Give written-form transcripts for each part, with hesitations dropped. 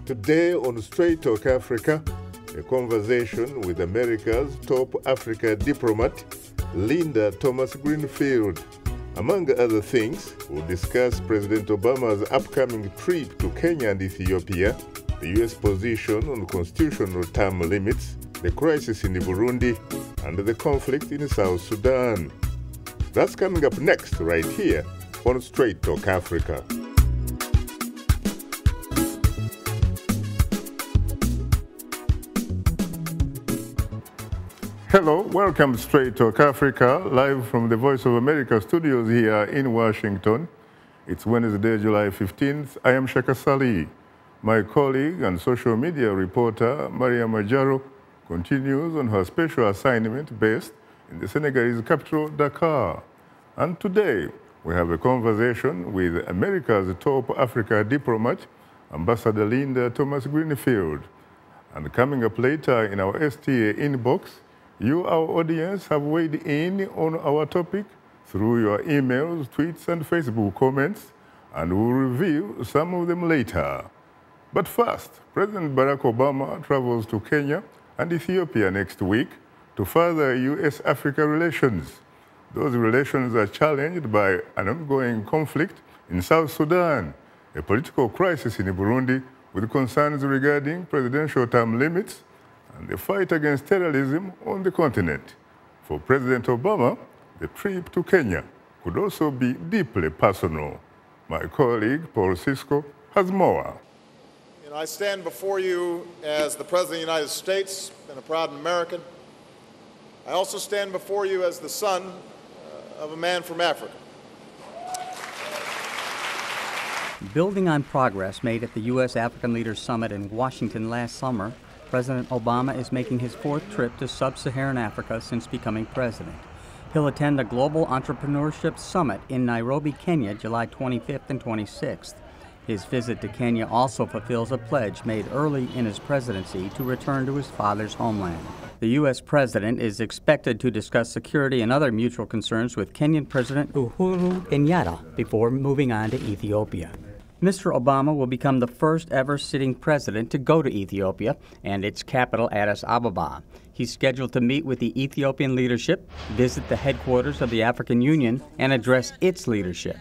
Today on Straight Talk Africa, a conversation with America's top Africa diplomat, Linda Thomas Greenfield. Among other things, we'll discuss President Obama's upcoming trip to Kenya and Ethiopia, the U.S. position on constitutional term limits, the crisis in Burundi, and the conflict in South Sudan. That's coming up next right here on Straight Talk Africa. Hello, welcome to Straight Talk Africa, live from the Voice of America studios here in Washington. It's Wednesday, July 15th. I am Shaka Ssali. My colleague and social media reporter, Maria Majaro, continues on her special assignment based in the Senegalese capital, Dakar. And today, we have a conversation with America's top Africa diplomat, Ambassador Linda Thomas Greenfield. And coming up later in our STA inbox, you, our audience, have weighed in on our topic through your emails, tweets, and Facebook comments, and we'll review some of them later. But first, President Barack Obama travels to Kenya and Ethiopia next week to further US-Africa relations. Those relations are challenged by an ongoing conflict in South Sudan, a political crisis in Burundi with concerns regarding presidential term limits, and the fight against terrorism on the continent. For President Obama, the trip to Kenya could also be deeply personal. My colleague, Paul Cisco, has more. I stand before you as the President of the United States and a proud American. I also stand before you as the son of a man from Africa. Building on progress made at the US-African Leaders Summit in Washington last summer, President Obama is making his fourth trip to sub-Saharan Africa since becoming president. He'll attend the Global Entrepreneurship Summit in Nairobi, Kenya, July 25th and 26th. His visit to Kenya also fulfills a pledge made early in his presidency to return to his father's homeland. The U.S. president is expected to discuss security and other mutual concerns with Kenyan President Uhuru Kenyatta before moving on to Ethiopia. Mr. Obama will become the first ever sitting president to go to Ethiopia and its capital, Addis Ababa. He's scheduled to meet with the Ethiopian leadership, visit the headquarters of the African Union, and address its leadership.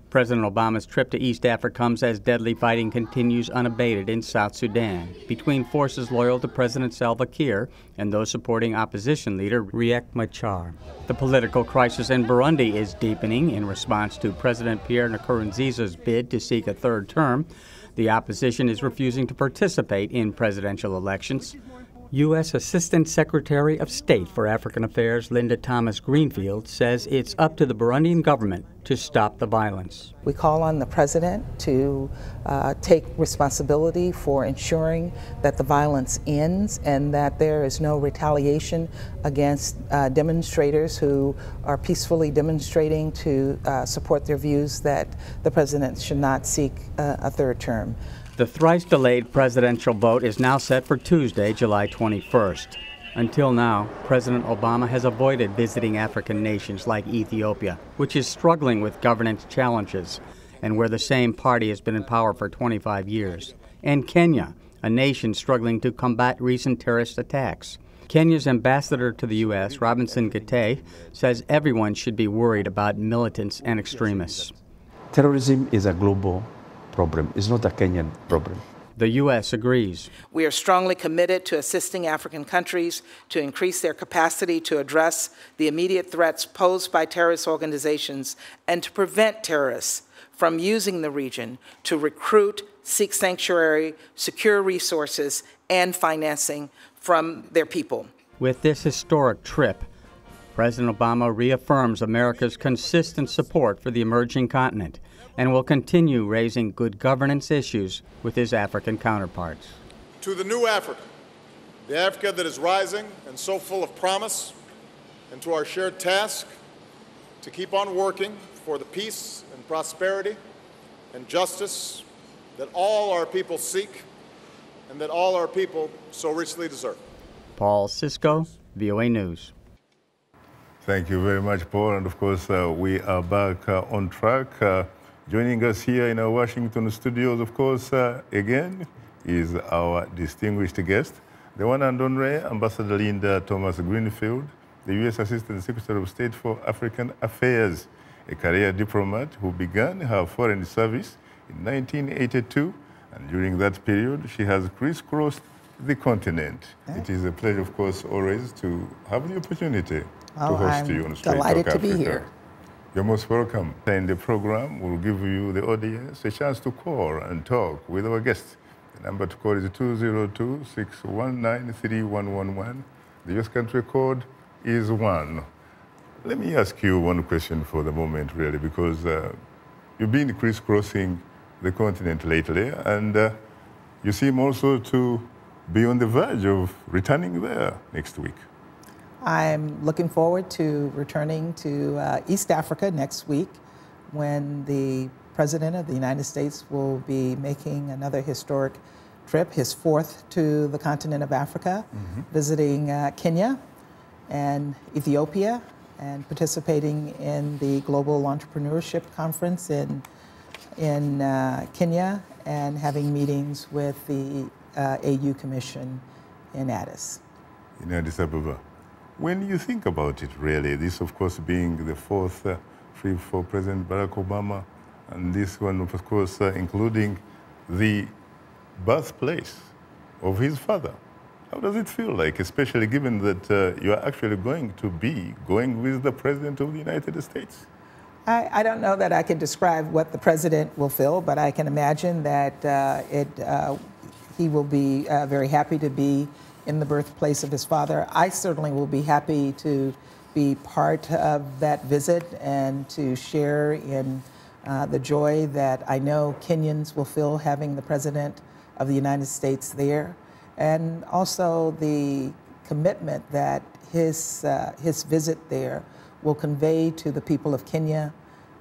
President Obama's trip to East Africa comes as deadly fighting continues unabated in South Sudan between forces loyal to President Salva Kiir and those supporting opposition leader Riek Machar. The political crisis in Burundi is deepening in response to President Pierre Nkurunziza's bid to seek a third term. The opposition is refusing to participate in presidential elections. U.S. Assistant Secretary of State for African Affairs Linda Thomas Greenfield says it's up to the Burundian government to stop the violence. We call on the president to take responsibility for ensuring that the violence ends and that there is no retaliation against demonstrators who are peacefully demonstrating to support their views that the president should not seek a third term. The thrice-delayed presidential vote is now set for Tuesday, July 21st. Until now, President Obama has avoided visiting African nations like Ethiopia, which is struggling with governance challenges and where the same party has been in power for 25 years, and Kenya, a nation struggling to combat recent terrorist attacks. Kenya's ambassador to the U.S., Robinson Gate, says everyone should be worried about militants and extremists. Terrorism is a global problem. It's not a Kenyan problem. The U.S. agrees. We are strongly committed to assisting African countries to increase their capacity to address the immediate threats posed by terrorist organizations and to prevent terrorists from using the region to recruit, seek sanctuary, secure resources, and financing from their people. With this historic trip, President Obama reaffirms America's consistent support for the emerging continent and will continue raising good governance issues with his African counterparts. To the new Africa, the Africa that is rising and so full of promise, and to our shared task to keep on working for the peace and prosperity and justice that all our people seek and that all our people so richly deserve. Paul Cisco, VOA News. Thank you very much, Paul. And of course, we are back on track. Joining us here in our Washington studios, of course, again, is our distinguished guest, the one and only Ambassador Linda Thomas Greenfield, the U.S. Assistant Secretary of State for African Affairs, a career diplomat who began her foreign service in 1982, and during that period, she has crisscrossed the continent. It is a pleasure, of course, always to have the opportunity to host you on Straight Talk delighted to Africa. be here. You're most welcome. In the program, we'll give you, the audience, a chance to call and talk with our guests. The number to call is 202-619-3111. The US country code is 1. Let me ask you one question for the moment, really, because you've been crisscrossing the continent lately, and you seem also to be on the verge of returning there next week. I'm looking forward to returning to East Africa next week when the President of the United States will be making another historic trip, his 4th to the continent of Africa, visiting Kenya and Ethiopia and participating in the Global Entrepreneurship Conference in Kenya and having meetings with the AU Commission in Addis. In Addis Ababa. When you think about it, really, this, of course, being the 4th trip for President Barack Obama, and this one, of course, including the birthplace of his father. How does it feel like, especially given that you are actually going to be going with the President of the United States? I don't know that I can describe what the President will feel, but I can imagine that he will be very happy to be in the birthplace of his father. I certainly will be happy to be part of that visit and to share in the joy that I know Kenyans will feel having the President of the United States there, and also the commitment that his visit there will convey to the people of Kenya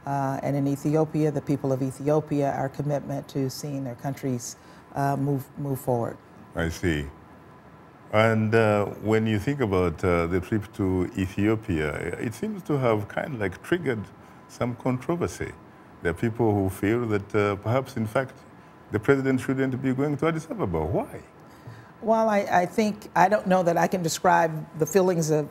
and in Ethiopia, the people of Ethiopia, our commitment to seeing their countries move forward. I see. And when you think about the trip to Ethiopia, it seems to have kind of like triggered some controversy. There are people who feel that perhaps, in fact, the president shouldn't be going to Addis Ababa. Why? Well, I think, I don't know that I can describe the feelings of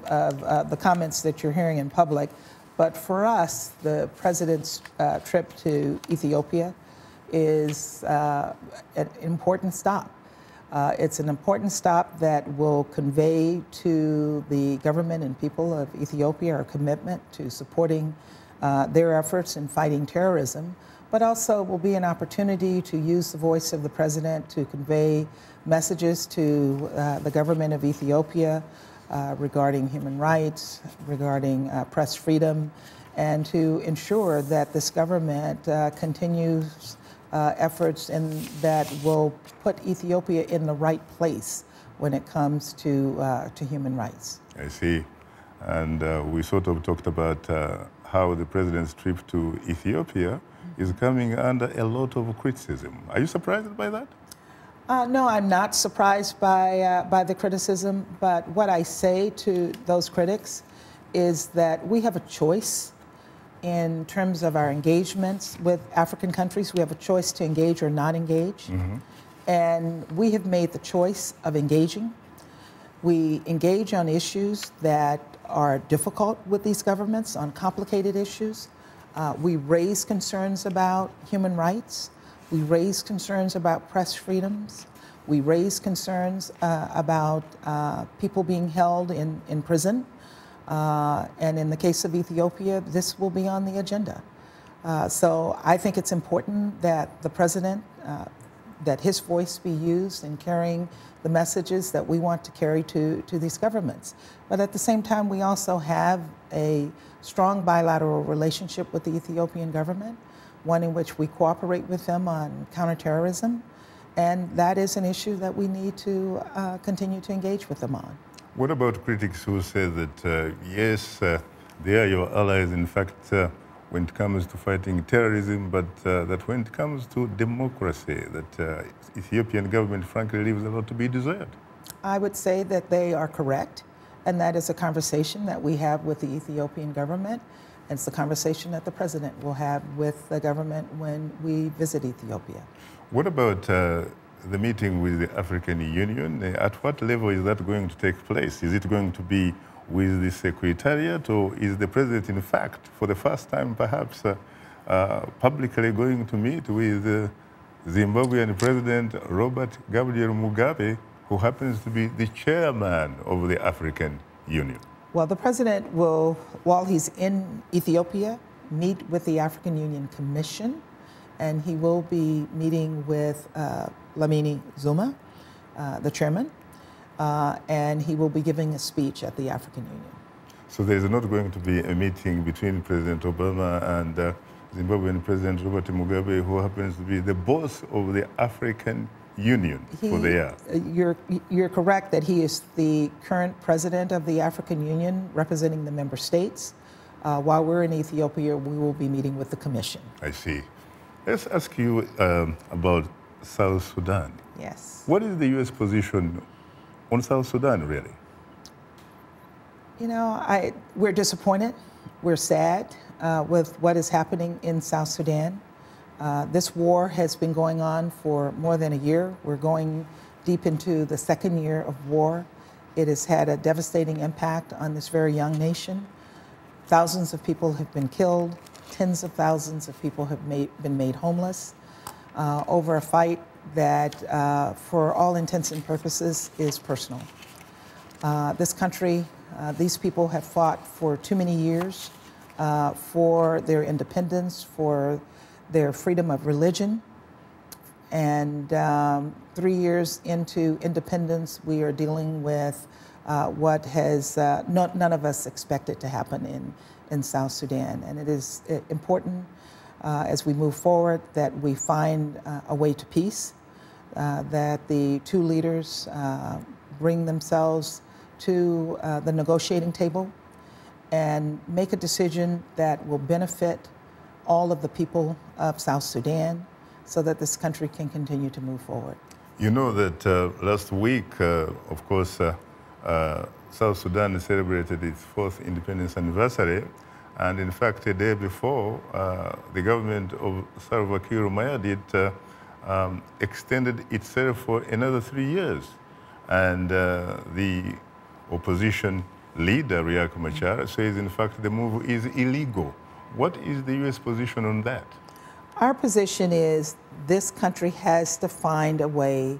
the comments that you're hearing in public, but for us, the president's trip to Ethiopia is an important stop. It's an important stop that will convey to the government and people of Ethiopia our commitment to supporting their efforts in fighting terrorism, but also will be an opportunity to use the voice of the president to convey messages to the government of Ethiopia regarding human rights, regarding press freedom, and to ensure that this government continues efforts that will put Ethiopia in the right place when it comes to human rights. I see. And we sort of talked about how the president's trip to Ethiopia is coming under a lot of criticism. Are you surprised by that? No, I'm not surprised by the criticism, but what I say to those critics is that we have a choice in terms of our engagements with African countries. We have a choice to engage or not engage. And we have made the choice of engaging. We engage on issues that are difficult with these governments, on complicated issues. We raise concerns about human rights. We raise concerns about press freedoms. We raise concerns about people being held in prison. And in the case of Ethiopia, this will be on the agenda. So I think it's important that the president, that his voice be used in carrying the messages that we want to carry to these governments. But at the same time, we also have a strong bilateral relationship with the Ethiopian government, one in which we cooperate with them on counterterrorism. And that is an issue that we need to continue to engage with them on. What about critics who say that, yes, they are your allies, in fact, when it comes to fighting terrorism, but that when it comes to democracy, that Ethiopian government, frankly, leaves a lot to be desired? I would say that they are correct, and that is a conversation that we have with the Ethiopian government. And it's the conversation that the president will have with the government when we visit Ethiopia. What about the meeting with the African Union. At what level is that going to take place? Is it going to be with the Secretariat, or is the President, in fact, for the first time perhaps, publicly going to meet with Zimbabwean President Robert Gabriel Mugabe, who happens to be the chairman of the African Union? Well, the President will, while he's in Ethiopia, meet with the African Union Commission, and he will be meeting with Lamini Zuma, the chairman, and he will be giving a speech at the African Union. So there's not going to be a meeting between President Obama and Zimbabwean President Robert Mugabe, who happens to be the boss of the African Union for the year. You're correct that he is the current president of the African Union, representing the member states. While we're in Ethiopia, we will be meeting with the Commission. I see. Let's ask you about South Sudan. Yes. What is the U.S. position on South Sudan, really? You know, we're disappointed. We're sad with what is happening in South Sudan. This war has been going on for more than a year. We're going deep into the second year of war. It has had a devastating impact on this very young nation. Thousands of people have been killed. Tens of thousands of people have been made homeless over a fight that, for all intents and purposes, is personal. This country, these people have fought for too many years for their independence, for their freedom of religion. And 3 years into independence, we are dealing with what has none of us expected to happen in South Sudan. And it is important as we move forward that we find a way to peace, that the two leaders bring themselves to the negotiating table and make a decision that will benefit all of the people of South Sudan so that this country can continue to move forward. You know that last week, of course, South Sudan celebrated its 4th independence anniversary, and in fact, a day before, the government of Salva Kiir Mayardit extended itself for another 3 years, and the opposition leader, Riek Machar, says in fact the move is illegal. What is the U.S. position on that? Our position is this country has to find a way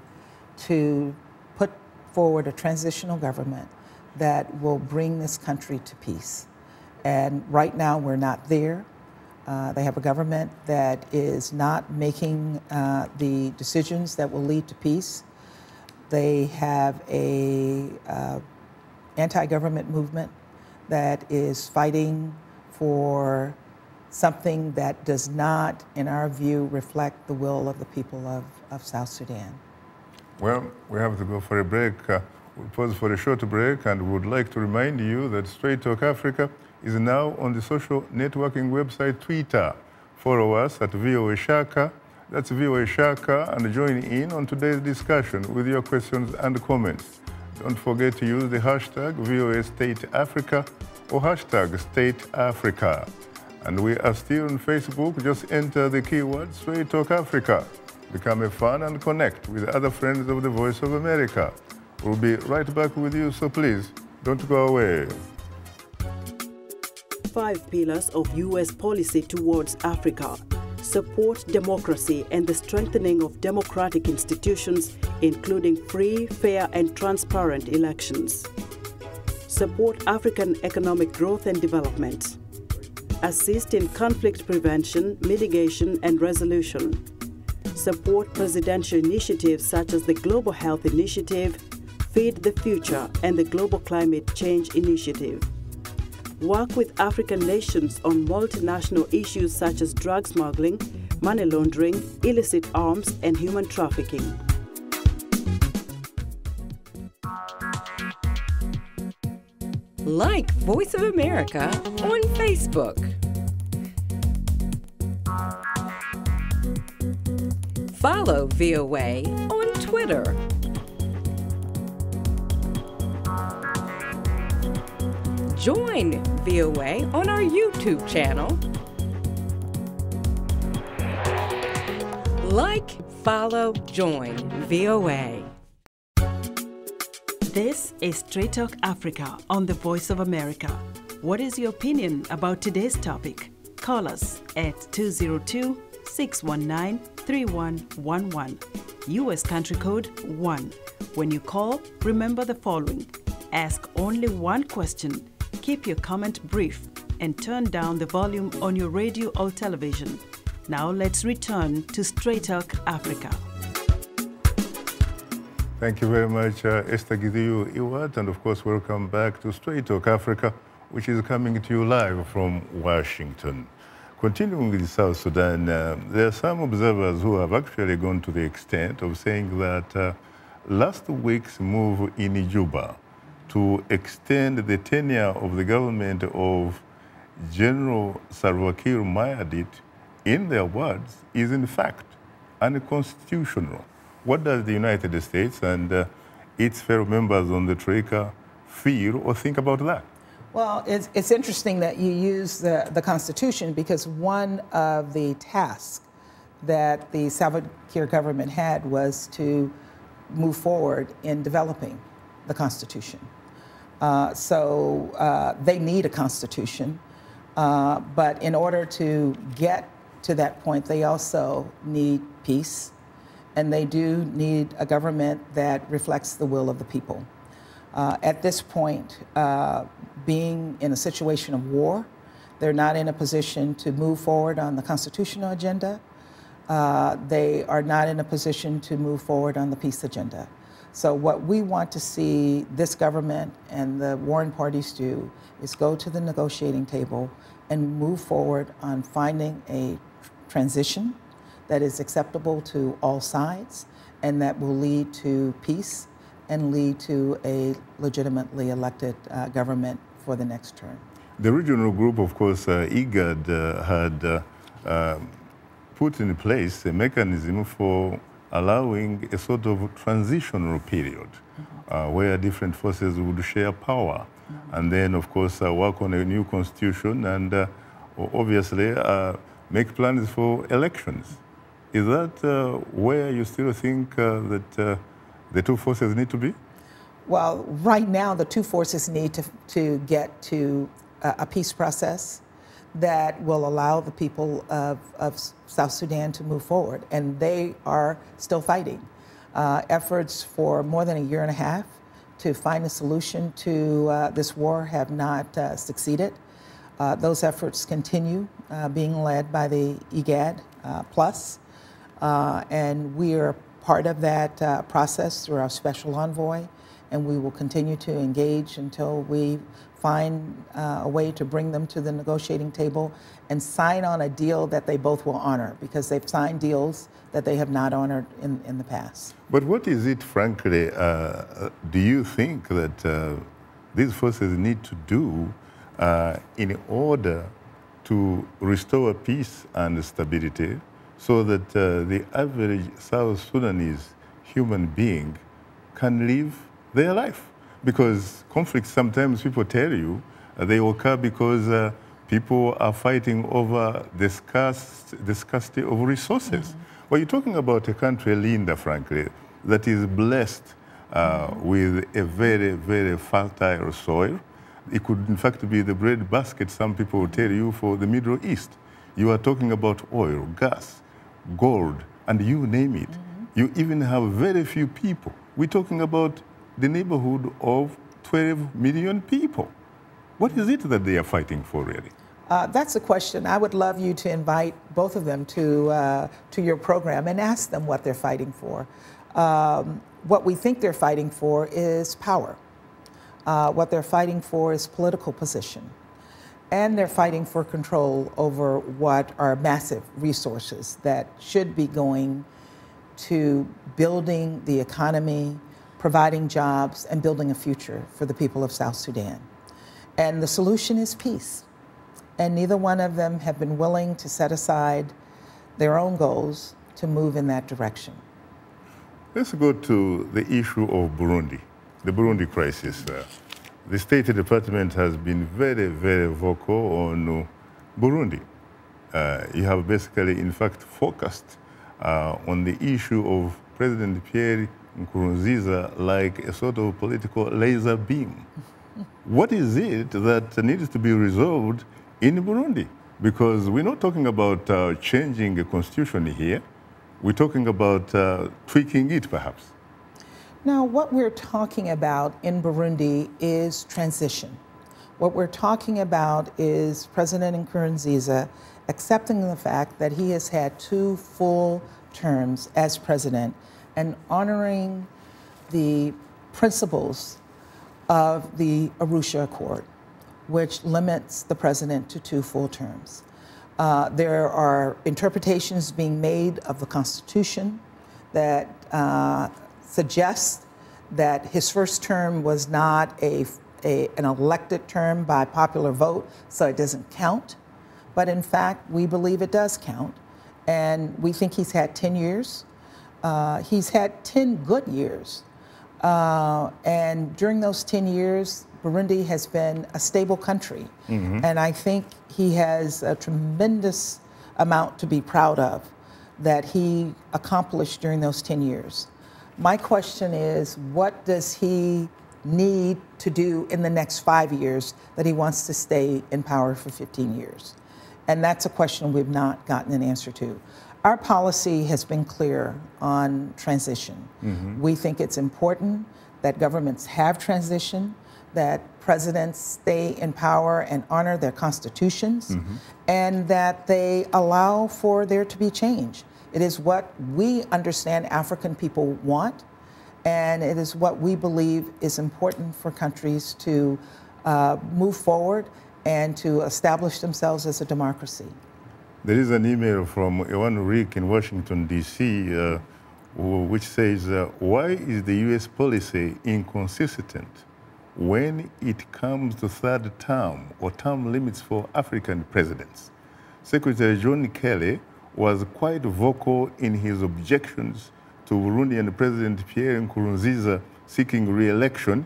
to put forward a transitional government that will bring this country to peace. And right now we're not there. They have a government that is not making the decisions that will lead to peace. They have a anti-government movement that is fighting for something that does not, in our view, reflect the will of the people of South Sudan. Well, we have to go for a break. We'll pause for a short break, and would like to remind you that Straight Talk Africa is now on the social networking website Twitter. Follow us at VOA Shaka, that's VOA Shaka, and join in on today's discussion with your questions and comments. Don't forget to use the hashtag VOA State Africa or hashtag State Africa. And we are still on Facebook. Just enter the keyword Straight Talk Africa. Become a fan and connect with other friends of the Voice of America. We'll be right back with you, so please don't go away. 5 pillars of U.S. policy towards Africa. Support democracy and the strengthening of democratic institutions, including free, fair, and transparent elections. Support African economic growth and development. Assist in conflict prevention, mitigation, and resolution. Support presidential initiatives such as the Global Health Initiative, Feed the Future, and the Global Climate Change Initiative. Work with African nations on multinational issues such as drug smuggling, money laundering, illicit arms, and human trafficking. Like Voice of America on Facebook. Follow VOA on Twitter. Join VOA on our YouTube channel. Like, follow, join VOA. This is Straight Talk Africa on the Voice of America. What is your opinion about today's topic? Call us at 202-619-3111. US country code 1. When you call, remember the following. Ask only one question, keep your comment brief, and turn down the volume on your radio or television. Now let's return to Straight Talk Africa. Thank you very much, Esther Gidiyu Iwat, and of course, welcome back to Straight Talk Africa, which is coming to you live from Washington. Continuing with South Sudan, there are some observers who have actually gone to the extent of saying that last week's move in Juba to extend the tenure of the government of General Salva Kiir Mayardit, in their words, is in fact unconstitutional. What does the United States and its fellow members on the Troika feel or think about that? Well, it's interesting that you use the Constitution, because one of the tasks that the Salva Kiir government had was to move forward in developing the Constitution. So they need a Constitution, but in order to get to that point, they also need peace. And they do need a government that reflects the will of the people. At this point, being in a situation of war, they're not in a position to move forward on the constitutional agenda. They are not in a position to move forward on the peace agenda. So what we want to see this government and the warring parties do is go to the negotiating table and move forward on finding a transition that is acceptable to all sides and that will lead to peace and lead to a legitimately elected government for the next term. The regional group, of course, IGAD, had put in place a mechanism for allowing a sort of transitional period where different forces would share power and then, of course, work on a new constitution and obviously make plans for elections. Is that where you still think that the two forces need to be? Well, right now, the two forces need to get to a peace process that will allow the people of South Sudan to move forward. And they are still fighting. Efforts for more than a year and a half to find a solution to this war have not succeeded. Those efforts continue being led by the IGAD Plus. And we are part of that process through our special envoy, and we will continue to engage until we find a way to bring them to the negotiating table and sign on a deal that they both will honor, because they've signed deals that they have not honored in the past. But what is it, frankly, do you think that these forces need to do in order to restore peace and stability, so that the average South Sudanese human being can live their life? Because conflicts, sometimes people tell you, they occur because people are fighting over the scarcity of resources. Well, you're talking about a country, Linda, frankly, that is blessed with a very, very fertile soil. It could, in fact, be the breadbasket, some people will tell you, for the Middle East. You are talking about oil, gas, gold, and you name it. You even have very few people. We're talking about the neighborhood of 12 million people. What is it that they are fighting for, really? That's a question. I would love you to invite both of them to your program and ask them what they're fighting for. What we think they're fighting for is power. What they're fighting for is political position. And they're fighting for control over what are massive resources that should be going to building the economy, providing jobs, and building a future for the people of South Sudan. And the solution is peace. And neither one of them have been willing to set aside their own goals to move in that direction. Let's go to the issue of Burundi, the Burundi crisis. The State Department has been very, very vocal on Burundi. You have basically, in fact, focused on the issue of President Pierre Nkurunziza like a sort of political laser beam. What is it that needs to be resolved in Burundi? Because we're not talking about changing a constitution here. We're talking about tweaking it, perhaps. Now, what we're talking about in Burundi is transition. What we're talking about is President Nkurunziza accepting the fact that he has had 2 full terms as president and honoring the principles of the Arusha Accord, which limits the president to 2 full terms. There are interpretations being made of the Constitution that suggest that his first term was not an elected term by popular vote, so it doesn't count. But in fact, we believe it does count. And we think he's had 10 years. He's had 10 good years. And during those 10 years, Burundi has been a stable country. And I think he has a tremendous amount to be proud of that he accomplished during those 10 years. My question is, what does he need to do in the next 5 years that he wants to stay in power for 15 years? And that's a question we've not gotten an answer to. Our policy has been clear on transition. We think it's important that governments have transition, that presidents stay in power and honor their constitutions, and that they allow for there to be change. It is what we understand African people want, and it is what we believe is important for countries to move forward and to establish themselves as a democracy. There is an email from Ewan Rick in Washington, D.C., which says, why is the U.S. policy inconsistent when it comes to 3rd term or term limits for African presidents? Secretary John Kelly was quite vocal in his objections to Burundian President Pierre Nkurunziza seeking re-election,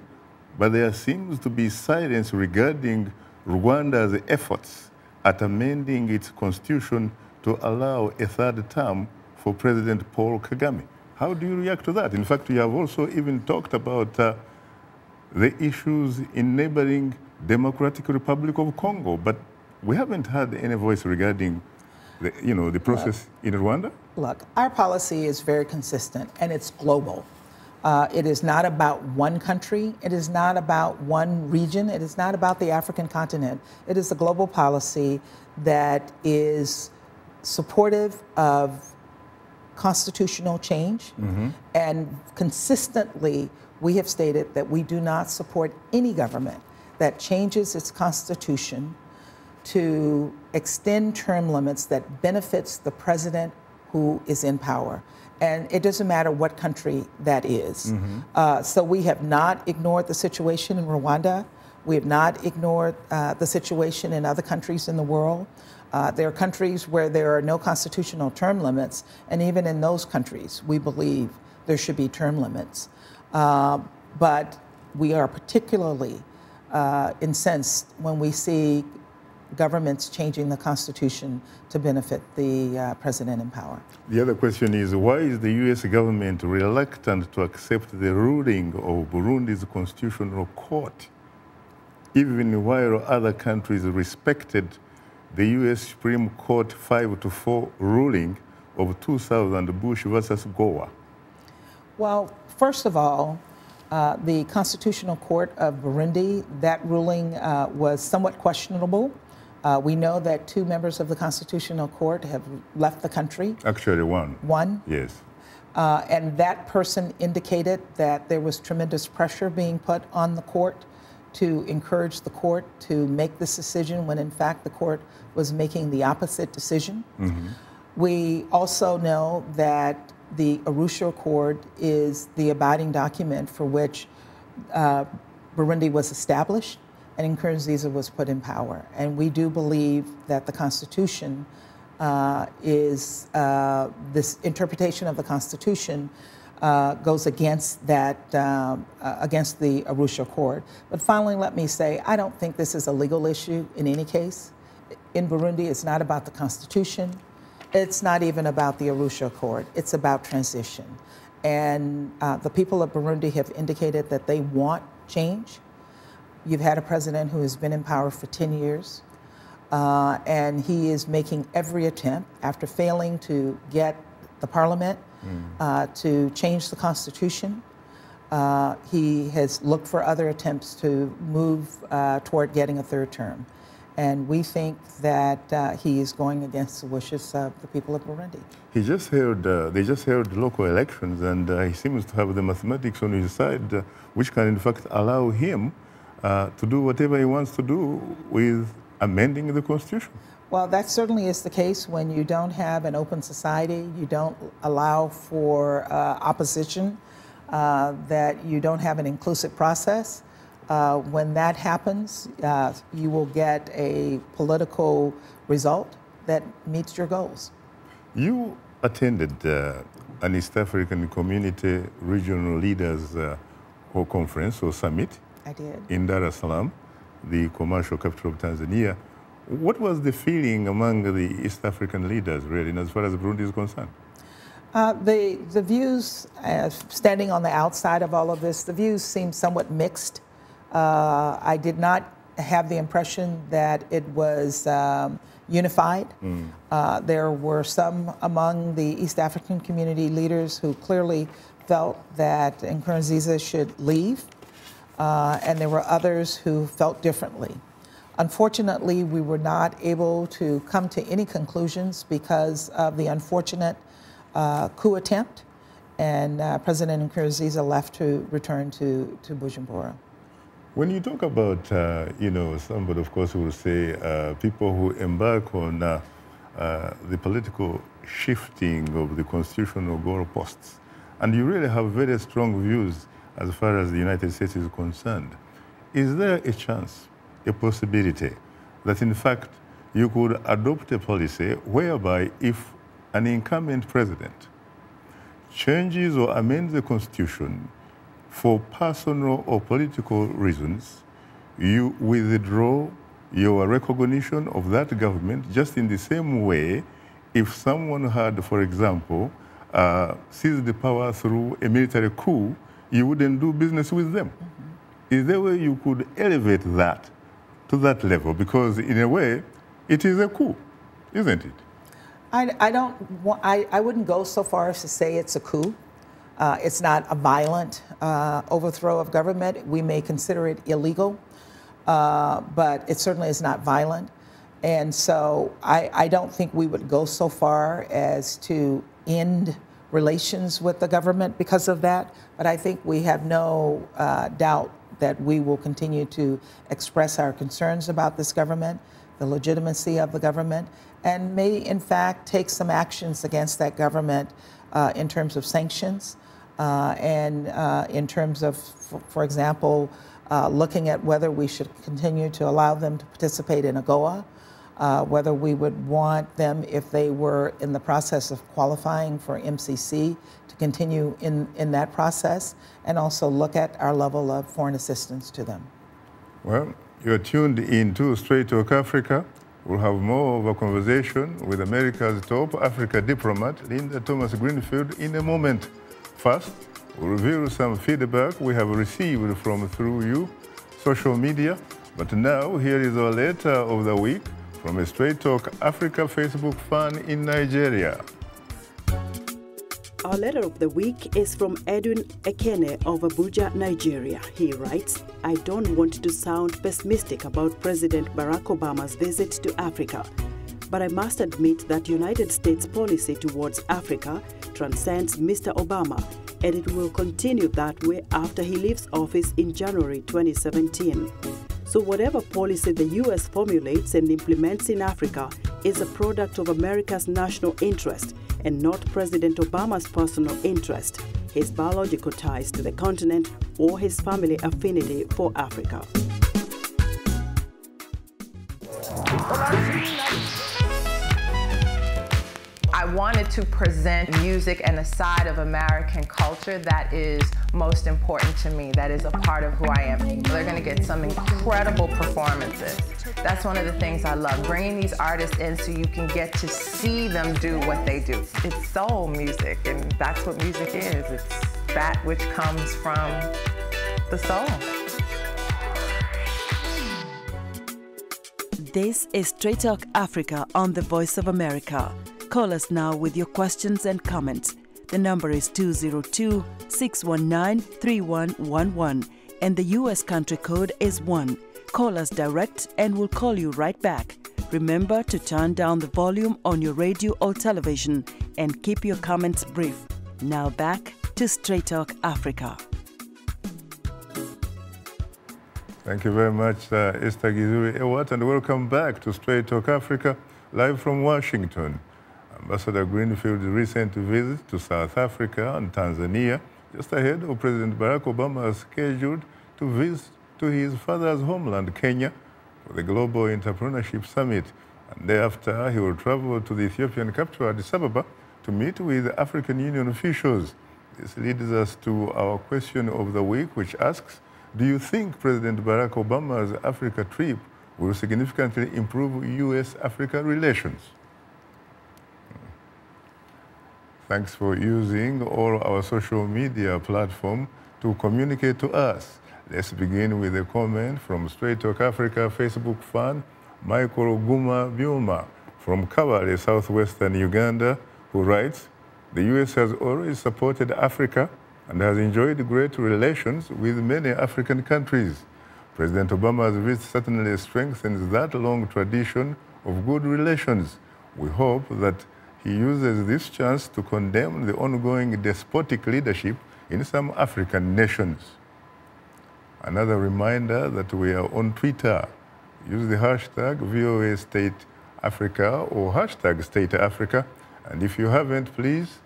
but there seems to be silence regarding Rwanda's efforts at amending its constitution to allow a 3rd term for President Paul Kagame. How do you react to that? In fact, you have also even talked about the issues in neighboring Democratic Republic of Congo, but we haven't had any voice regarding the process in Rwanda. Look, our policy is very consistent and it's global. It is not about one country. It is not about one region. It is not about the African continent. It is a global policy that is supportive of constitutional change. And consistently, we have stated that we do not support any government that changes its constitution to extend term limits that benefits the president who is in power. And it doesn't matter what country that is. So we have not ignored the situation in Rwanda. We have not ignored the situation in other countries in the world. There are countries where there are no constitutional term limits, and even in those countries, we believe there should be term limits. But we are particularly incensed when we see governments changing the Constitution to benefit the president in power. The other question is, why is the U.S. government reluctant to accept the ruling of Burundi's constitutional court, even while other countries respected the U.S. Supreme Court 5-4 ruling of 2000 Bush versus Gore? Well, first of all, the Constitutional Court of Burundi, that ruling was somewhat questionable. We know that 2 members of the Constitutional Court have left the country. Actually, one. One? Yes. And that person indicated that there was tremendous pressure being put on the court to encourage the court to make this decision when, in fact, the court was making the opposite decision. We also know that the Arusha Accord is the abiding document for which Burundi was established and Nkurunziza was put in power. And we do believe that the Constitution this interpretation of the Constitution goes against that, against the Arusha Accord. But finally, let me say, I don't think this is a legal issue in any case. In Burundi, it's not about the Constitution. It's not even about the Arusha Accord. It's about transition. And the people of Burundi have indicated that they want change. You've had a president who has been in power for 10 years, and he is making every attempt, after failing to get the parliament to change the Constitution. He has looked for other attempts to move toward getting a third term. And we think that he is going against the wishes of the people of Burundi. He just held, they just held local elections, and he seems to have the mathematics on his side, which can in fact allow him to do whatever he wants to do with amending the Constitution. Well, that certainly is the case when you don't have an open society, you don't allow for opposition, that you don't have an inclusive process. When that happens, you will get a political result that meets your goals. You attended an East African Community Regional Leaders Conference or Summit. I did. In Dar es Salaam, the commercial capital of Tanzania. What was the feeling among the East African leaders, really, as far as Burundi is concerned? The views, standing on the outside of all of this, the views seem somewhat mixed. I did not have the impression that it was unified. There were some among the East African community leaders who clearly felt that Nkurunziza should leave, and there were others who felt differently. Unfortunately, we were not able to come to any conclusions because of the unfortunate coup attempt, and President Nkurunziza left to return to Bujumbura. When you talk about, somebody, of course, will say people who embark on the political shifting of the constitutional goalposts, and you really have very strong views as far as the United States is concerned, is there a chance, a possibility, that in fact you could adopt a policy whereby if an incumbent president changes or amends the Constitution for personal or political reasons, you withdraw your recognition of that government just in the same way if someone had, for example, seized the power through a military coup, you wouldn't do business with them. Is there a way you could elevate that to that level? Because in a way, it is a coup, isn't it? I wouldn't go so far as to say it's a coup. It's not a violent overthrow of government. We may consider it illegal, but it certainly is not violent. And so I don't think we would go so far as to end relations with the government because of that. But I think we have no doubt that we will continue to express our concerns about this government, the legitimacy of the government, and may in fact take some actions against that government in terms of sanctions and in terms of, for example, looking at whether we should continue to allow them to participate in AGOA, whether we would want them, if they were in the process of qualifying for MCC, to continue in that process, and also look at our level of foreign assistance to them. Well, you're tuned in to Straight Talk Africa. We'll have more of a conversation with America's top Africa diplomat, Linda Thomas Greenfield, in a moment. First, we'll reveal some feedback we have received through you, social media. But now, here is our letter of the week from a Straight Talk Africa Facebook fan in Nigeria. Our letter of the week is from Edwin Ekene of Abuja, Nigeria. He writes, I don't want to sound pessimistic about President Barack Obama's visit to Africa, but I must admit that United States policy towards Africa transcends Mr. Obama, and it will continue that way after he leaves office in January 2017. So whatever policy the U.S. formulates and implements in Africa is a product of America's national interest and not President Obama's personal interest, his biological ties to the continent, or his family affinity for Africa. I wanted to present music and a side of American culture that is most important to me, that is a part of who I am. They're going to get some incredible performances. That's one of the things I love, bringing these artists in so you can get to see them do what they do. It's soul music, and that's what music is. It's that which comes from the soul. This is Straight Talk Africa on the Voice of America. Call us now with your questions and comments. The number is 202-619-3111 and the U.S. country code is 1. Call us direct and we'll call you right back. Remember to turn down the volume on your radio or television and keep your comments brief. Now back to Straight Talk Africa. Thank you very much, Esther Gizuri-Ewart, and welcome back to Straight Talk Africa, live from Washington. Ambassador Greenfield's recent visit to South Africa and Tanzania, just ahead of President Barack Obama, is scheduled to visit to his father's homeland, Kenya, for the Global Entrepreneurship Summit. And thereafter, he will travel to the Ethiopian capital, Addis Ababa, to meet with African Union officials. This leads us to our question of the week, which asks, do you think President Barack Obama's Africa trip will significantly improve U.S.-Africa relations? Thanks for using all our social media platform to communicate to us. Let's begin with a comment from Straight Talk Africa Facebook fan Michael Guma Byuma from Kabale, southwestern Uganda, who writes, the U.S. has always supported Africa and has enjoyed great relations with many African countries. President Obama's visit certainly strengthens that long tradition of good relations. We hope that he uses this chance to condemn the ongoing despotic leadership in some African nations. Another reminder that we are on Twitter. Use the hashtag VOA State Africa or hashtag State Africa. And if you haven't, please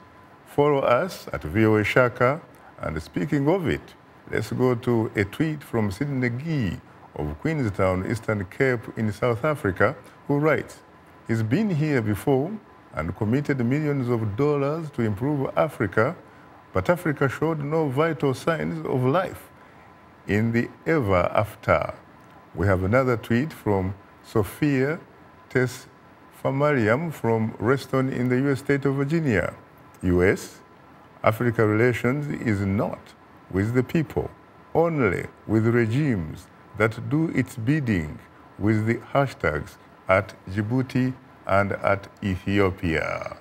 follow us at VOA Shaka. And speaking of it, let's go to a tweet from Sidney Gee of Queenstown, Eastern Cape in South Africa, who writes, he's been here before and committed millions of dollars to improve Africa, but Africa showed no vital signs of life in the ever after. We have another tweet from Sophia Tesfamariam from Reston in the U.S. state of Virginia. U.S.-Africa relations is not with the people, only with regimes that do its bidding, with the hashtags at Djibouti and at Ethiopia.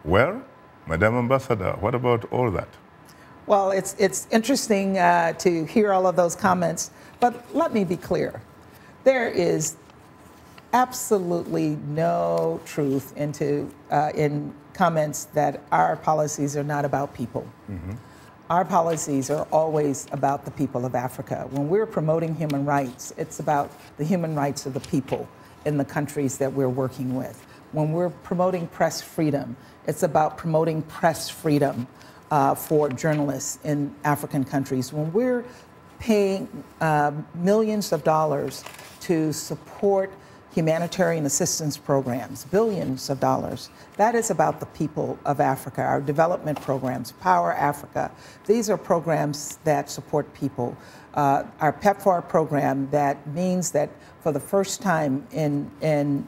Well, Madam Ambassador, what about all that? Well, it's interesting to hear all of those comments, but let me be clear. There is absolutely no truth in comments that our policies are not about people. Mm-hmm. Our policies are always about the people of Africa. When we're promoting human rights, it's about the human rights of the people in the countries that we're working with. When we're promoting press freedom, it's about promoting press freedom for journalists in African countries. When we're paying millions of dollars to support humanitarian assistance programs, billions of dollars, that is about the people of Africa. Our development programs, Power Africa, these are programs that support people. Our PEPFAR program, that means that for the first time in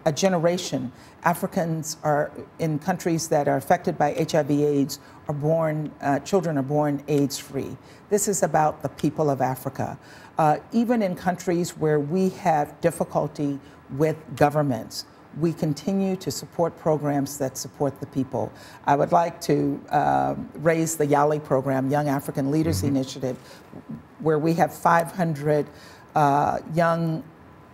a generation, Africans are in countries that are affected by HIV/AIDS are born, children are born AIDS-free. This is about the people of Africa. Even in countries where we have difficulty with governments, we continue to support programs that support the people. I would like to raise the YALI program, Young African Leaders Initiative, where we have 500 young,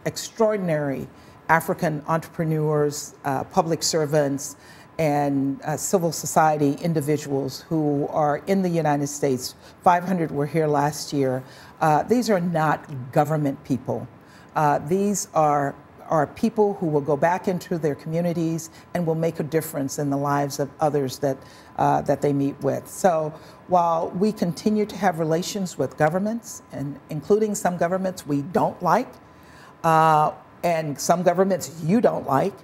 extraordinary African entrepreneurs, public servants, and civil society individuals who are in the United States. 500 were here last year. These are not government people. These are people who will go back into their communities and will make a difference in the lives of others that they meet with. So while we continue to have relations with governments, and including some governments we don't like, and some governments you don't like,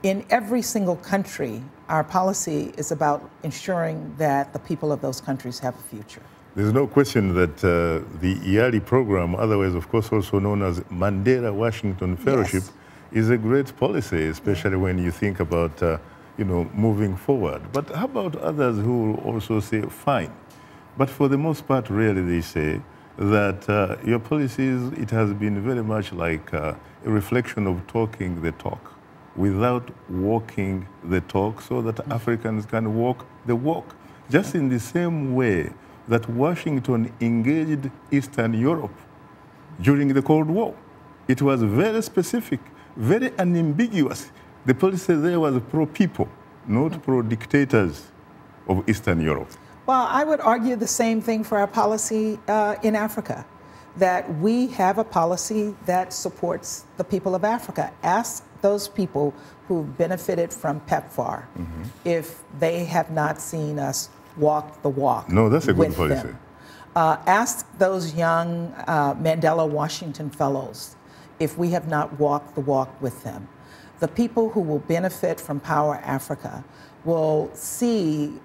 in every single country, our policy is about ensuring that the people of those countries have a future. There's no question that the IALI program, otherwise, of course, also known as Mandela Washington Fellowship, Yes. is a great policy, especially when you think about, moving forward. But how about others who will also say, fine? But for the most part, really, they say that your policies, it has been very much like a reflection of talking the talk without walking the talk so that Africans can walk the walk. Just in the same way that Washington engaged Eastern Europe during the Cold War. It was very specific, very unambiguous. The policy there was pro-people, not pro-dictators of Eastern Europe. Well, I would argue the same thing for our policy in Africa, that we have a policy that supports the people of Africa. Ask those people who benefited from PEPFAR if they have not seen us walk the walk. No, that's a good policy. Them. Ask those young Mandela Washington Fellows if we have not walked the walk with them. The people who will benefit from Power Africa will see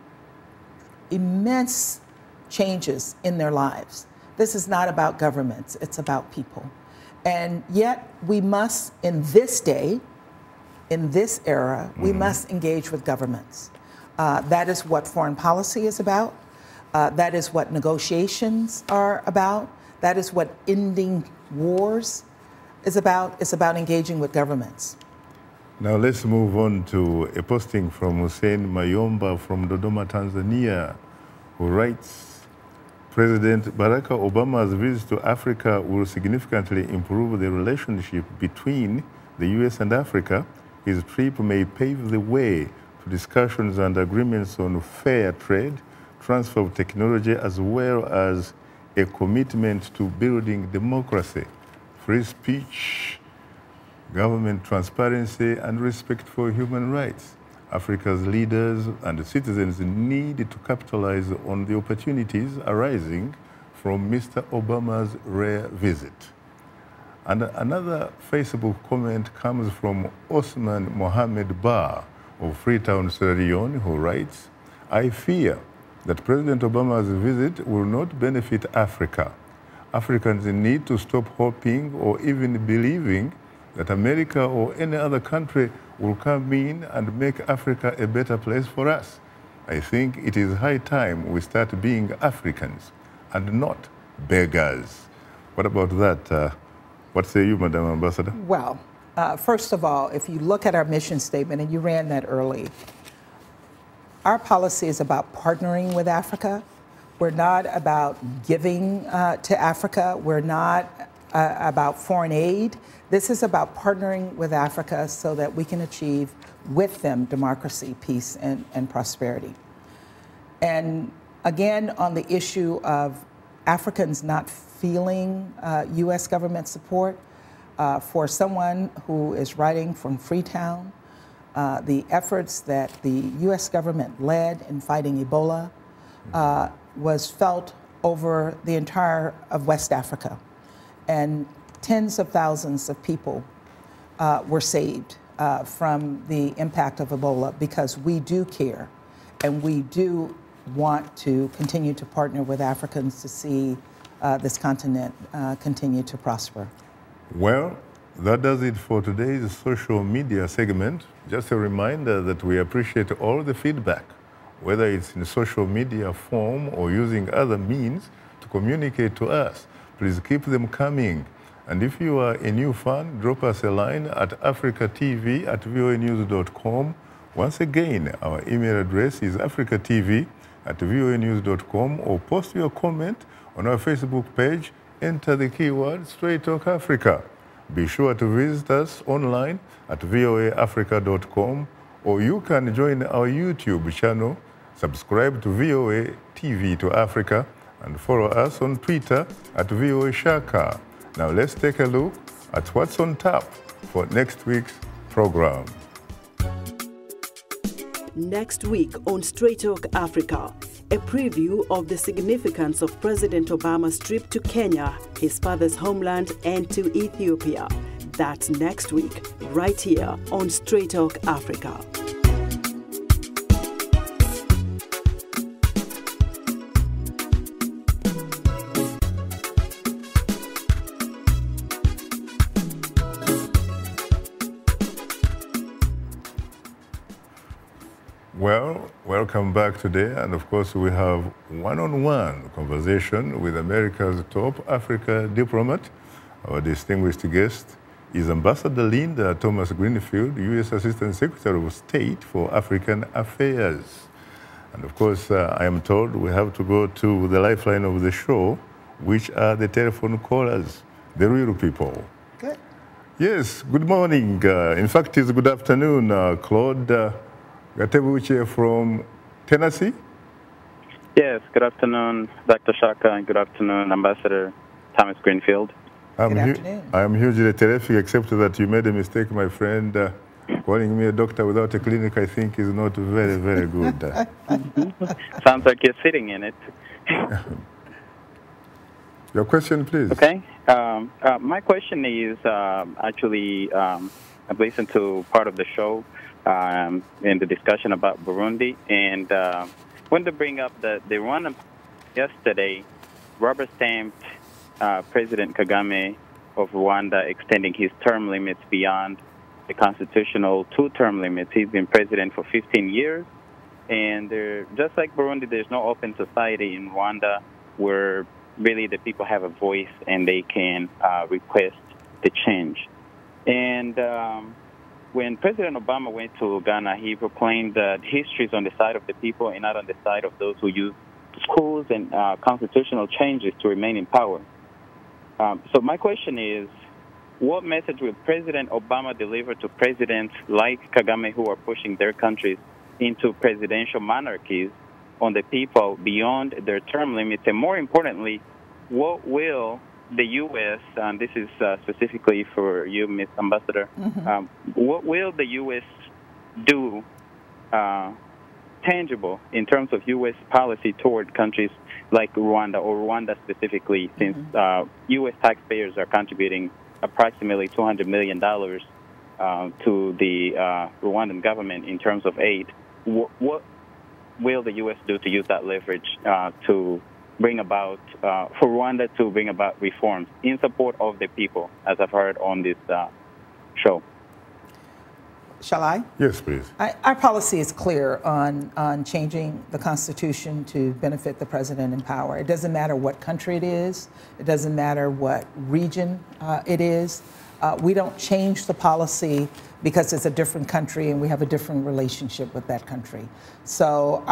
immense changes in their lives. This is not about governments, it's about people. And yet we must, in this day, in this era, we must engage with governments. That is what foreign policy is about. That is what negotiations are about. That is what ending wars is about. It's about engaging with governments. Now let's move on to a posting from Hussein Mayomba from Dodoma, Tanzania, who writes, President Barack Obama's visit to Africa will significantly improve the relationship between the U.S. and Africa. His trip may pave the way to discussions and agreements on fair trade, transfer of technology, as well as a commitment to building democracy, free speech, government transparency, and respect for human rights. Africa's leaders and citizens need to capitalize on the opportunities arising from Mr. Obama's rare visit. And another Facebook comment comes from Osman Mohamed Ba of Freetown, Sierra Leone, who writes, I fear that President Obama's visit will not benefit Africa. Africans need to stop hoping or even believing that America or any other country will come in and make Africa a better place for us. I think it is high time we start being Africans and not beggars. What about that? What say you, Madam Ambassador? Well, first of all, if you look at our mission statement, and you ran that early, our policy is about partnering with Africa. We're not about giving to Africa. We're not about foreign aid. This is about partnering with Africa so that we can achieve with them democracy, peace, and prosperity. And again, on the issue of Africans not feeling U.S. government support, for someone who is writing from Freetown, the efforts that the U.S. government led in fighting Ebola was felt over the entire of West Africa. And tens of thousands of people were saved from the impact of Ebola because we do care and we do want to continue to partner with Africans to see this continent continue to prosper. Well, that does it for today's social media segment. Just a reminder that we appreciate all the feedback, whether it's in social media form or using other means to communicate to us. Please keep them coming. And if you are a new fan, drop us a line at africatv@voanews.com. Once again, our email address is africatv@voanews.com, or post your comment on our Facebook page. Enter the keyword Straight Talk Africa. Be sure to visit us online at voaafrica.com, or you can join our YouTube channel, subscribe to VOA TV to Africa, and follow us on Twitter at VOA Shaka. Now let's take a look at what's on tap for next week's program. Next week on Straight Talk Africa, a preview of the significance of President Obama's trip to Kenya, his father's homeland, and to Ethiopia. That's next week, right here on Straight Talk Africa. Well, welcome back today, and of course we have one-on-one conversation with America's top Africa diplomat. Our distinguished guest is Ambassador Linda Thomas Greenfield, U.S. Assistant Secretary of State for African Affairs. And of course, I am told we have to go to the lifeline of the show, which are the telephone callers, the real people. Good. Yes, good morning. In fact, it's good afternoon, Claude Gatebuche from Tennessee. Yes, good afternoon, Dr. Shaka, and good afternoon, Ambassador Thomas Greenfield. Good afternoon. I am hugely terrific, except that you made a mistake, my friend. Calling me a doctor without a clinic, I think, is not very, very good. Sounds like you're sitting in it. Your question, please. Okay. My question is actually, I've listened to part of the show in the discussion about Burundi, and wanted to bring up the Rwanda yesterday rubber-stamped President Kagame of Rwanda extending his term limits beyond the constitutional two-term limits. He's been president for 15 years, and just like Burundi, there's no open society in Rwanda where really the people have a voice and they can request the change. And when President Obama went to Uganda, he proclaimed that history is on the side of the people and not on the side of those who use schools and constitutional changes to remain in power. So my question is, what message will President Obama deliver to presidents like Kagame who are pushing their countries into presidential monarchies on the people beyond their term limits? And more importantly, what will the U.S., and this is specifically for you, Ms. Ambassador, what will the U.S. do tangible in terms of U.S. policy toward countries like Rwanda, or Rwanda specifically, since U.S. taxpayers are contributing approximately $200 million to the Rwandan government in terms of aid? What will the U.S. do to use that leverage to bring about, for Rwanda to bring about reforms in support of the people, as I've heard on this show? Shall I? Yes, please. Our policy is clear on changing the Constitution to benefit the president in power. It doesn't matter what country it is. It doesn't matter what region it is. We don't change the policy because it's a different country and we have a different relationship with that country. So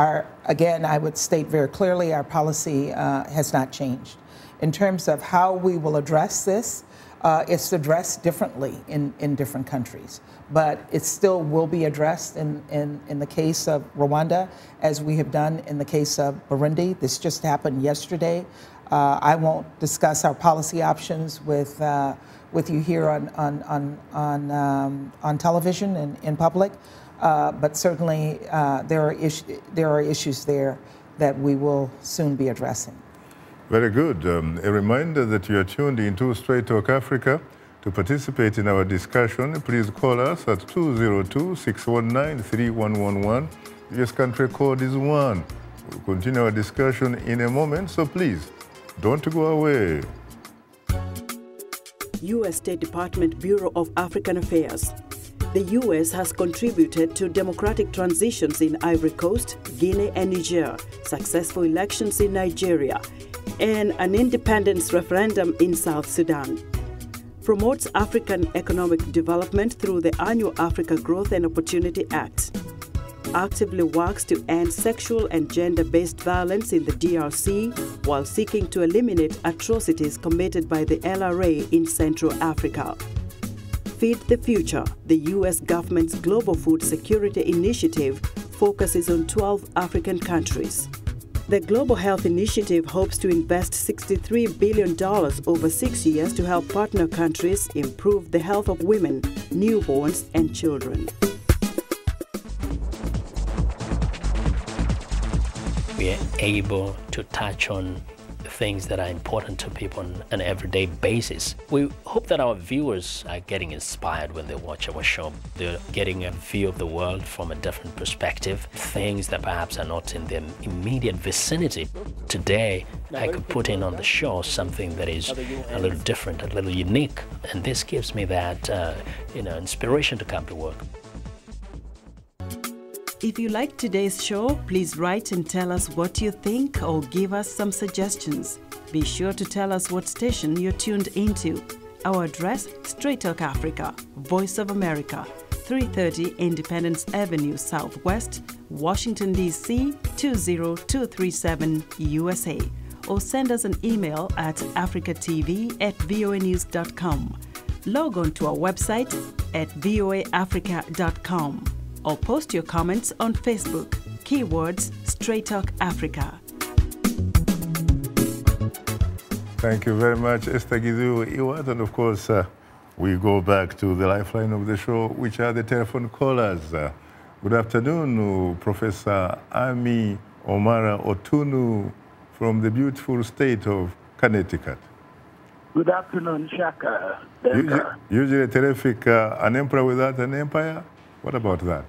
again, I would state very clearly, our policy has not changed. In terms of how we will address this, it's addressed differently in different countries, but it still will be addressed in the case of Rwanda, as we have done in the case of Burundi. This just happened yesterday. I won't discuss our policy options with you here on television and in public, but certainly there are issues there that we will soon be addressing. Very good. A reminder that you are tuned into Straight Talk Africa. To participate in our discussion, please call us at 202-619-3111. US country code is 1. We'll continue our discussion in a moment, so please don't go away. U.S. State Department Bureau of African Affairs. The U.S. has contributed to democratic transitions in Ivory Coast, Guinea, and Niger, successful elections in Nigeria, and an independence referendum in South Sudan. Promotes African economic development through the annual Africa Growth and Opportunity Act. Actively works to end sexual and gender-based violence in the DRC while seeking to eliminate atrocities committed by the LRA in Central Africa. Feed the Future, the U.S. government's global food security initiative, focuses on 12 African countries. The Global Health Initiative hopes to invest $63 billion over 6 years to help partner countries improve the health of women, newborns, and children. We are able to touch on things that are important to people on an everyday basis. We hope that our viewers are getting inspired when they watch our show. They're getting a view of the world from a different perspective, things that perhaps are not in their immediate vicinity. Today, I could put in on the show something that is a little different, a little unique, and this gives me that inspiration to come to work. If you like today's show, please write and tell us what you think or give us some suggestions. Be sure to tell us what station you're tuned into. Our address, Straight Talk Africa, Voice of America, 330 Independence Avenue Southwest, Washington, D.C. 20237 USA. Or send us an email at africatv@voanews.com. Log on to our website at voaafrica.com. Or post your comments on Facebook. Keywords Straight Talk Africa. Thank you very much, Esther Gizu-Iwat. And of course, we go back to the lifeline of the show, which are the telephone callers. Good afternoon, Professor Ami Omara Otunu from the beautiful state of Connecticut. Good afternoon, Shaka. Usually terrific, an emperor without an empire. What about that?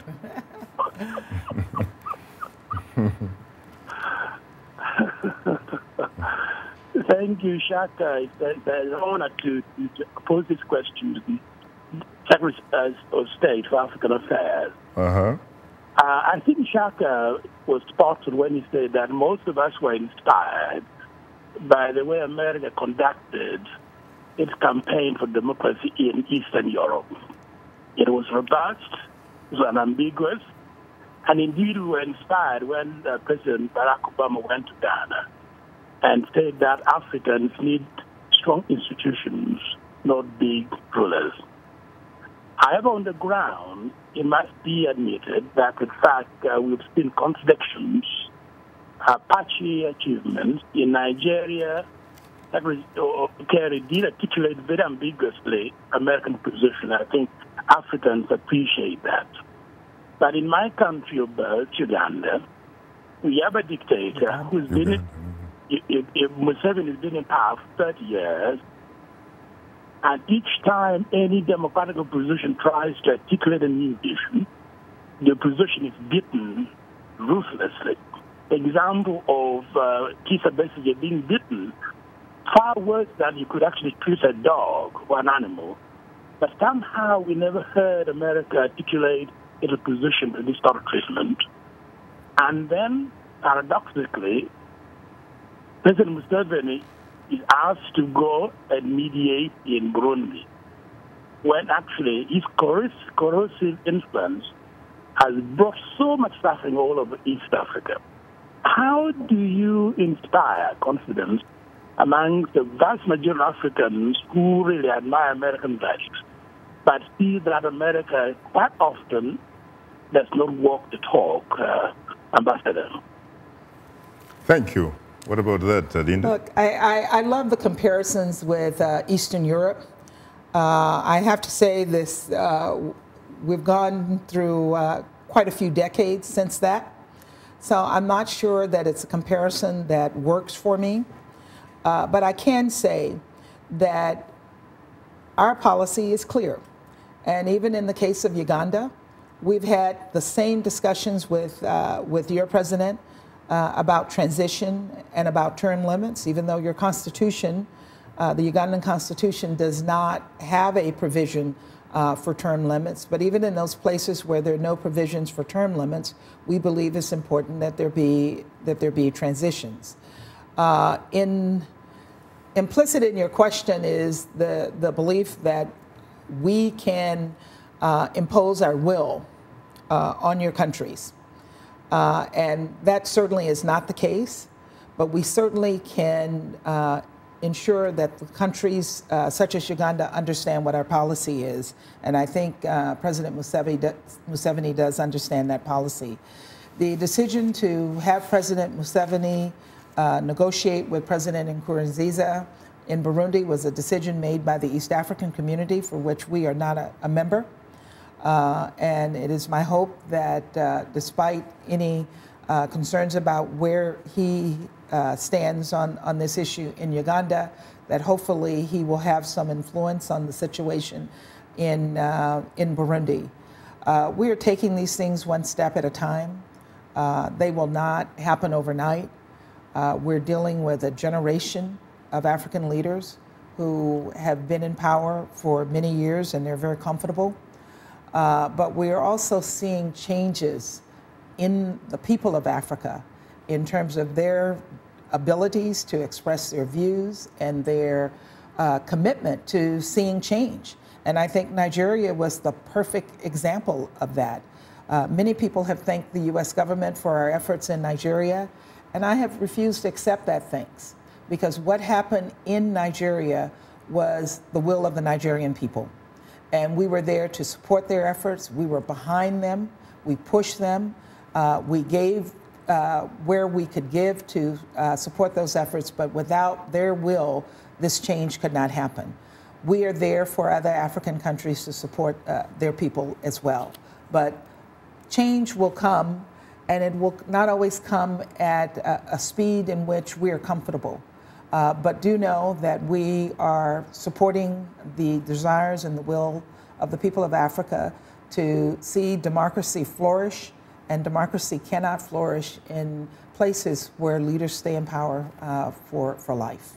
Thank you, Shaka. It's an honor to pose this question to the Secretary of State for African Affairs. I think Shaka was spot on when he said that most of us were inspired by the way America conducted its campaign for democracy in Eastern Europe. It was robust, it was unambiguous, and indeed we were inspired when President Barack Obama went to Ghana and said that Africans need strong institutions, not big rulers. However, on the ground, it must be admitted that, in fact, we've seen contradictions, patchy achievements. In Nigeria, Kerry did articulate very ambiguously American position. I think Africans appreciate that. But in my country of birth, Uganda, we have a dictator who's been, Museveni has been in power for 30 years, and each time any democratic opposition tries to articulate a new vision, the opposition is beaten ruthlessly. The example of Kizza Besigye being beaten, far worse than you could actually treat a dog or an animal. But somehow we never heard America articulate its opposition to this sort of treatment. And then, paradoxically, President Museveni is asked to go and mediate in Burundi, when actually his corrosive influence has brought so much suffering all over East Africa. How do you inspire confidence among the vast majority of Africans who really admire American values, but see that America quite often does not walk the talk, Ambassador? Thank you. What about that, Linda? Look, I love the comparisons with Eastern Europe. I have to say this, we've gone through quite a few decades since that. So I'm not sure that it's a comparison that works for me. But I can say that our policy is clear. And even in the case of Uganda, we've had the same discussions with your president about transition and about term limits, even though your constitution, the Ugandan constitution, does not have a provision for term limits. But even in those places where there are no provisions for term limits, we believe it's important that there be transitions. Implicit in your question is the belief that we can impose our will on your countries. And that certainly is not the case, but we certainly can ensure that the countries such as Uganda understand what our policy is. And I think President Museveni does understand that policy. The decision to have President Museveni negotiate with President Nkurunziza in Burundi was a decision made by the East African community, for which we are not a member. And it is my hope that despite any concerns about where he stands on this issue in Uganda, that hopefully he will have some influence on the situation in Burundi. We are taking these things one step at a time. They will not happen overnight. We're dealing with a generation of African leaders who have been in power for many years and they're very comfortable. But we are also seeing changes in the people of Africa in terms of their abilities to express their views and their commitment to seeing change. And I think Nigeria was the perfect example of that. Many people have thanked the US government for our efforts in Nigeria, and I have refused to accept that thanks, because what happened in Nigeria was the will of the Nigerian people. And we were there to support their efforts. We were behind them. We pushed them. We gave where we could give to support those efforts, but without their will, this change could not happen. We are there for other African countries to support their people as well. But change will come, and it will not always come at a speed in which we are comfortable. But do know that we are supporting the desires and the will of the people of Africa to see democracy flourish, and democracy cannot flourish in places where leaders stay in power for life.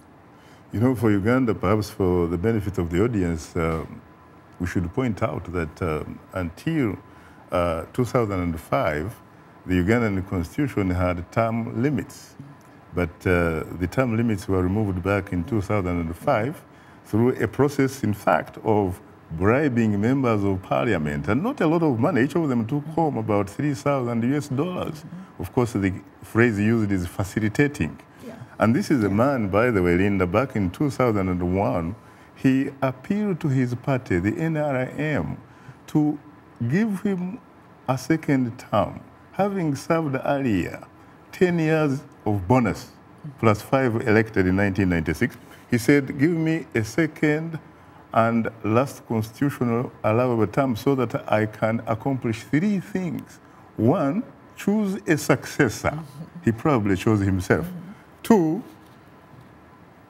You know, for Uganda, perhaps for the benefit of the audience, we should point out that until 2005, the Ugandan constitution had term limits. But the term limits were removed back in 2005 through a process, in fact, of bribing members of parliament, and not a lot of money. Each of them took home about $3,000 US. Of course, the phrase used is facilitating. Yeah. And this is a man, by the way, Linda, back in 2001, he appealed to his party, the NRM, to give him a second term, having served earlier 10 years of bonus, plus 5 elected in 1996. He said, give me a second and last constitutional allowable term so that I can accomplish 3 things. 1, choose a successor. He probably chose himself. 2,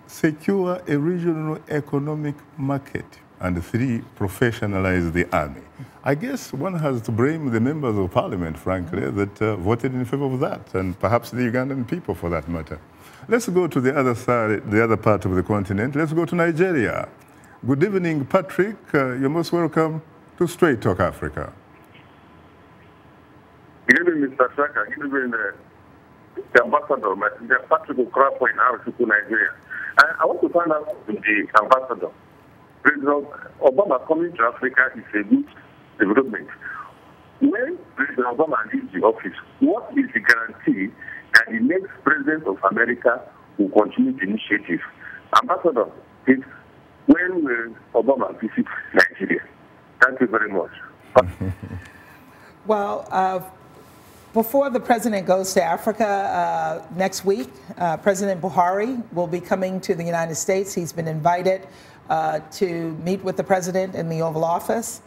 secure a regional economic market. And 3, professionalize the army. I guess one has to blame the members of parliament, frankly, that voted in favor of that, and perhaps the Ugandan people for that matter. Let's go to the other side, the other part of the continent. Let's go to Nigeria. Good evening, Patrick. You're most welcome to Straight Talk Africa. Good evening, Mr. Shaka. Good evening, the ambassador, Patrick Okrapo in Africa, Nigeria. I want to find out from the ambassador. President Obama coming to Africa is a good development. When President Obama leaves the office, what is the guarantee that the next president of America will continue the initiative? Ambassador, please, when will Obama visit Nigeria? Thank you very much. Well, before the president goes to Africa next week, President Buhari will be coming to the United States. He's been invited to meet with the president in the Oval Office.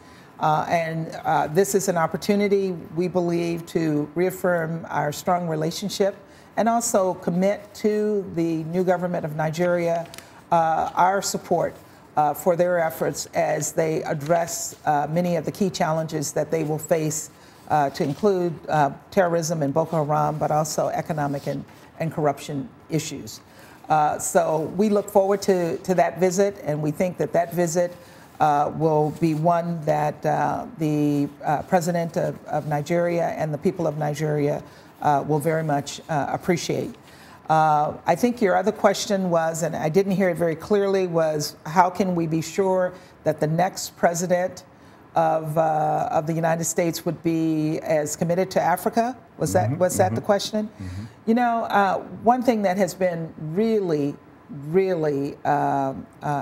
This is an opportunity, we believe, to reaffirm our strong relationship and also commit to the new government of Nigeria our support for their efforts as they address many of the key challenges that they will face, to include terrorism and Boko Haram, but also economic and corruption issues. So we look forward to that visit, and we think that that visit will be one that the president of Nigeria and the people of Nigeria will very much appreciate. I think your other question was, and I didn't hear it very clearly, was how can we be sure that the next president of the United States would be as committed to Africa? Was that the question? You know, one thing that has been really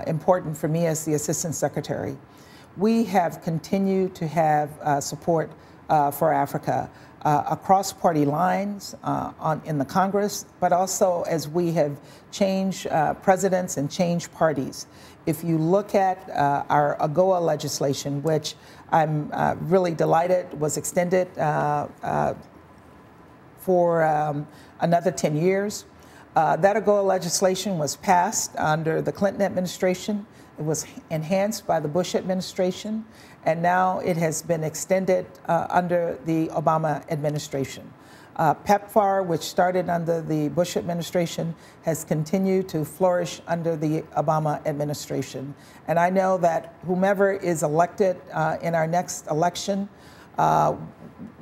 important for me as the Assistant Secretary, we have continued to have support for Africa across party lines in the Congress, but also as we have changed presidents and changed parties. If you look at our AGOA legislation, which I'm really delighted was extended for another 10 years, That AGOA legislation was passed under the Clinton administration. It was enhanced by the Bush administration, and now it has been extended under the Obama administration. PEPFAR, which started under the Bush administration, has continued to flourish under the Obama administration. And I know that whomever is elected in our next election,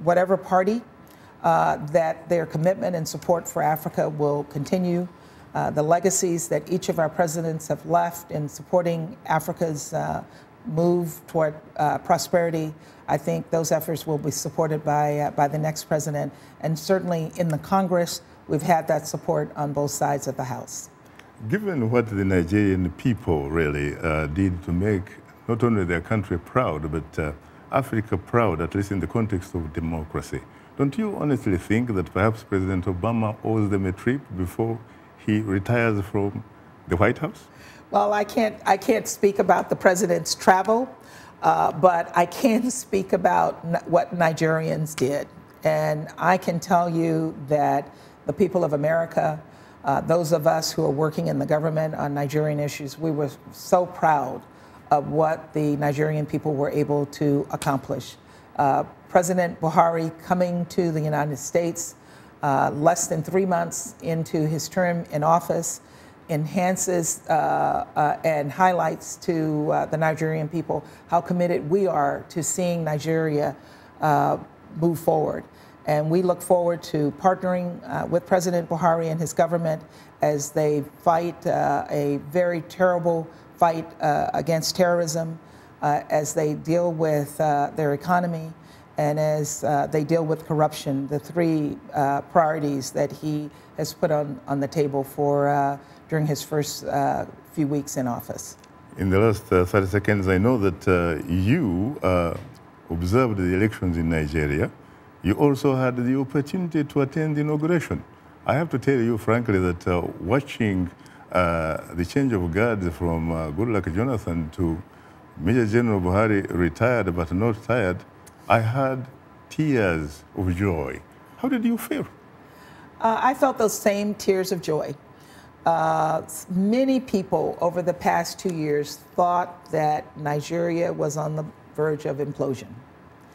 whatever party, that their commitment and support for Africa will continue. The legacies that each of our presidents have left in supporting Africa's move toward prosperity, I think those efforts will be supported by the next president. And certainly in the Congress, we've had that support on both sides of the House. Given what the Nigerian people really did to make not only their country proud, but Africa proud, at least in the context of democracy, don't you honestly think that perhaps President Obama owes them a trip before he retires from the White House? Well, I can't speak about the president's travel, but I can speak about what Nigerians did. And I can tell you that the people of America, those of us who are working in the government on Nigerian issues, we were so proud of what the Nigerian people were able to accomplish. President Buhari coming to the United States less than 3 months into his term in office enhances and highlights to the Nigerian people how committed we are to seeing Nigeria move forward. And we look forward to partnering with President Buhari and his government as they fight a very terrible fight against terrorism, as they deal with their economy, and as they deal with corruption, the three priorities that he has put on the table for during his first few weeks in office. In the last 30 seconds, I know that you observed the elections in Nigeria. You also had the opportunity to attend the inauguration. I have to tell you frankly that watching the change of guards from Goodluck Jonathan to Major General Buhari, retired but not tired, I had tears of joy. How did you feel? I felt those same tears of joy. Many people over the past 2 years thought that Nigeria was on the verge of implosion.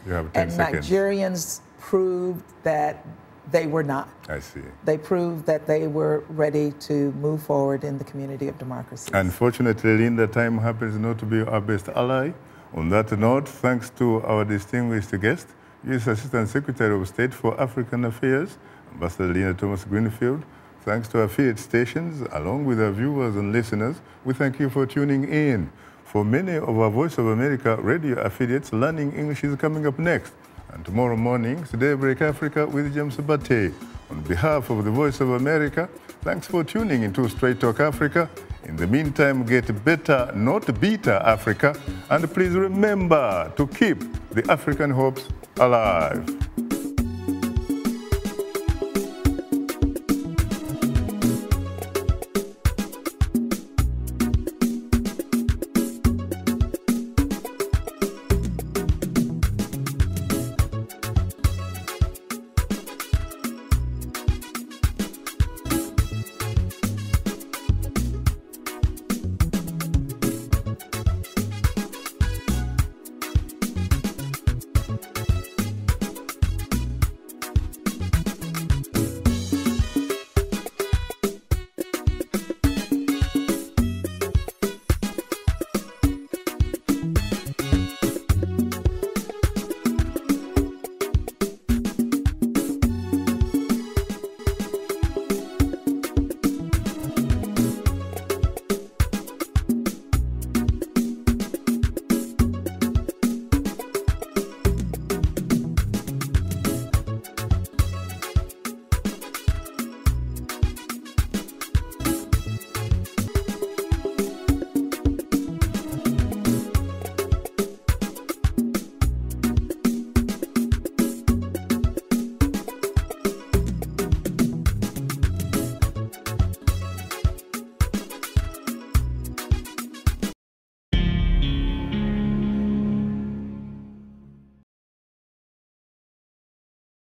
You have 10 seconds. Nigerians proved that they were not. I see. They proved that they were ready to move forward in the community of democracy. Unfortunately, Linda, time happens not to be our best ally. On that note, thanks to our distinguished guest, U.S. Assistant Secretary of State for African Affairs, Ambassador Linda Thomas Greenfield. Thanks to affiliate stations, along with our viewers and listeners, we thank you for tuning in. For many of our Voice of America radio affiliates, Learning English is coming up next. And tomorrow morning, Daybreak Africa with James Bate. On behalf of the Voice of America, thanks for tuning into Straight Talk Africa. In the meantime, get better, not bitter Africa. And please remember to keep the African hopes alive.